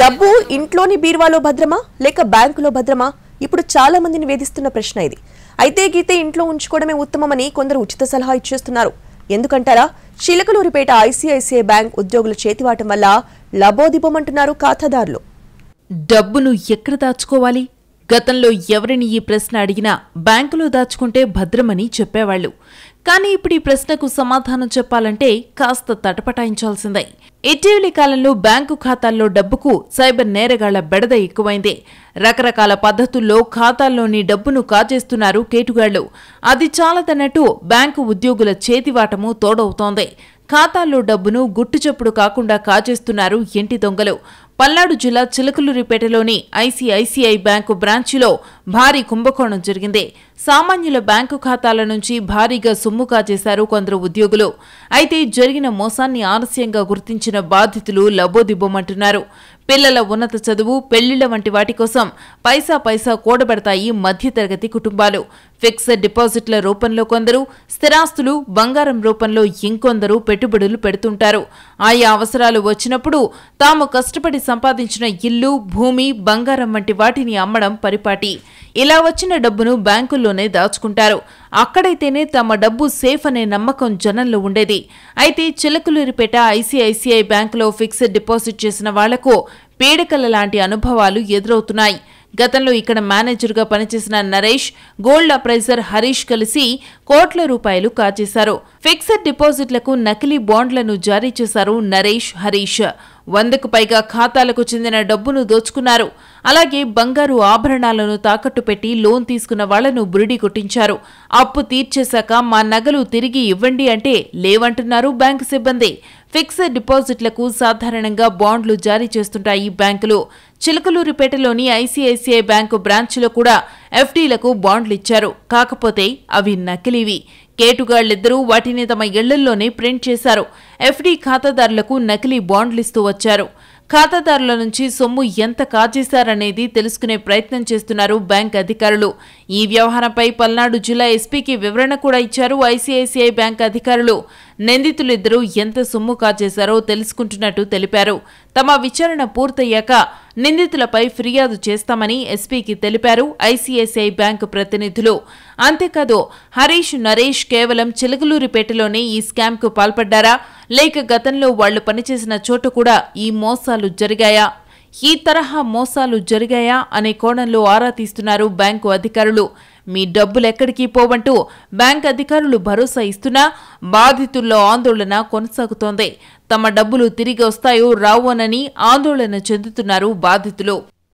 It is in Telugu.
డబ్బు ఇంట్లోని బీరువాలో భద్రమా లేక బ్యాంకులో భద్రమా? ఇప్పుడు చాలా మందిని వేధిస్తున్న ప్రశ్న ఇది. అయితే గీతే ఇంట్లో ఉంచుకోవడమే ఉత్తమమని కొందరు ఉచిత సలహా ఇచ్చేస్తున్నారు. ఎందుకంటారా? చిలకలూరిపేట ఐసీఐసీఐ బ్యాంక్ ఉద్యోగుల చేతివాటం వల్ల లబోదిబోమంటున్నారు ఖాతాదారులు. డబ్బును ఎక్కడ దాచుకోవాలి? గతంలో ఎవరిని ఈ ప్రశ్న అడిగినా బ్యాంకులో దాచుకుంటే భద్రమని చెప్పేవాళ్లు. కానీ ఇప్పుడు ఈ ప్రశ్నకు సమాధానం చెప్పాలంటే కాస్త తటపటాయించాల్సిందే. ఇటీవలి కాలంలో బ్యాంకు ఖాతాల్లో డబ్బుకు సైబర్ నేరగాళ్ల బెడద ఎక్కువైంది. రకరకాల పద్ధతుల్లో ఖాతాల్లోని డబ్బును కాజేస్తున్నారు కేటుగాళ్లు. అది చాలదన్నట్టు బ్యాంకు ఉద్యోగుల చేతివాటము తోడవుతోంది. ఖాతాల్లో డబ్బును గుట్టుచప్పుడు కాకుండా కాజేస్తున్నారు ఇంటి దొంగలు. పల్నాడు జిల్లా చిలకలూరిపేటలోని ఐసీఐసీఐ బ్యాంకు బ్రాంచిలో భారీ కుంభకోణం జరిగింది. సామాన్యుల బ్యాంకు ఖాతాల నుంచి భారీగా సొమ్ము కాజేశారు కొందరు ఉద్యోగులు. అయితే జరిగిన మోసాన్ని ఆలస్యంగా గుర్తించిన బాధితులు లబోదిబోమంటున్నారు. పిల్లల ఉన్నత చదువు, పెళ్లిళ్ల వంటి వాటి కోసం పైసా కూడబెడతాయి మధ్యతరగతి కుటుంబాలు. ఫిక్స్డ్ డిపాజిట్ల రూపంలో కొందరు, స్థిరాస్తులు, బంగారం రూపంలో ఇంకొందరు పెట్టుబడులు పెడుతుంటారు. ఆయా అవసరాలు వచ్చినప్పుడు తాము కష్టపడి సంపాదించిన ఇల్లు, భూమి, బంగారం వంటి వాటిని అమ్మడం పరిపాటి. ఇలా వచ్చిన డబ్బును బ్యాంకుల్లోనే దాచుకుంటారు. అక్కడైతేనే తమ డబ్బు సేఫ్ అనే నమ్మకం జనంలో ఉండేది. అయితే చిలకలూరిపేట ఐసీఐసీఐ బ్యాంకులో ఫిక్స్డ్ డిపాజిట్ చేసిన వాళ్లకు పీడకల లాంటి అనుభవాలు ఎదురవుతున్నాయి. గతంలో ఇక్కడ మేనేజర్గా పనిచేసిన నరేష్, గోల్డ్ అప్రైజర్ హరీష్ కలిసి కోట్ల రూపాయలు కాజేశారు. ఫిక్స్డ్ డిపాజిట్లకు నకిలీ బాండ్లను జారీ చేశారు నరేష్, హరీష్. 100కు పైగా ఖాతాలకు చెందిన డబ్బును దోచుకున్నారు. అలాగే బంగారు ఆభరణాలను తాకట్టు పెట్టి లోన్ తీసుకున్న వాళ్లను బురిడి కొట్టించారు. అప్పు తీర్చేశాక మా నగలు తిరిగి ఇవ్వండి అంటే లేవంటున్నారు బ్యాంకు సిబ్బంది. ఫిక్స్డ్ డిపాజిట్లకు సాధారణంగా బాండ్లు జారీ చేస్తుంటాయి బ్యాంకులు. చిలకలూరిపేటలోని ఐసీఐసీఐ బ్యాంకు బ్రాంచ్లో కూడా ఎఫ్డీలకు బాండ్లిచ్చారు. కాకపోతే అవి నకిలీవి. కేటుగాళ్లిద్దరూ వాటిని తమ ఇళ్లల్లోనే ప్రింట్ చేశారు. ఎఫ్డీ ఖాతాదారులకు నకిలీ బాండ్లిస్తూ వచ్చారు. ఖాతాదారుల నుంచి సొమ్ము ఎంత కాజేశారనేది తెలుసుకునే ప్రయత్నం చేస్తున్నారు బ్యాంక్ అధికారులు. ఈ వ్యవహారంపై పల్నాడు జిల్లా ఎస్పీకి వివరణ కూడా ఇచ్చారు ఐసీఐసీఐ బ్యాంక్ అధికారులు. నిందితులిద్దరూ ఎంత సొమ్ము కాజేశారో తెలుసుకుంటున్నట్టు తెలిపారు. తమ విచారణ పూర్తయ్యాక నిందితులపై ఫిర్యాదు చేస్తామని ఎస్పీకి తెలిపారు ఐసీఐసీఐ బ్యాంకు ప్రతినిధులు. అంతేకాదు హరీష్, నరేష్ కేవలం చిలకలూరిపేటలోనే ఈ స్కామ్కు పాల్పడ్డారా, లేక గతంలో వాళ్లు పనిచేసిన చోట కూడా ఈ మోసాలు జరిగాయా? ఈ తరహా మోసాలు జరిగాయా అనే కోణంలో ఆరా తీస్తున్నారు బ్యాంకు అధికారులు. మీ డబ్బులెక్కడికి పోవంటూ బ్యాంక్ అధికారులు భరోసా ఇస్తున్నా బాధితుల్లో ఆందోళన కొనసాగుతోంది. తమ డబ్బులు తిరిగి వస్తాయో రావోనని ఆందోళన చెందుతున్నారు బాధితులు.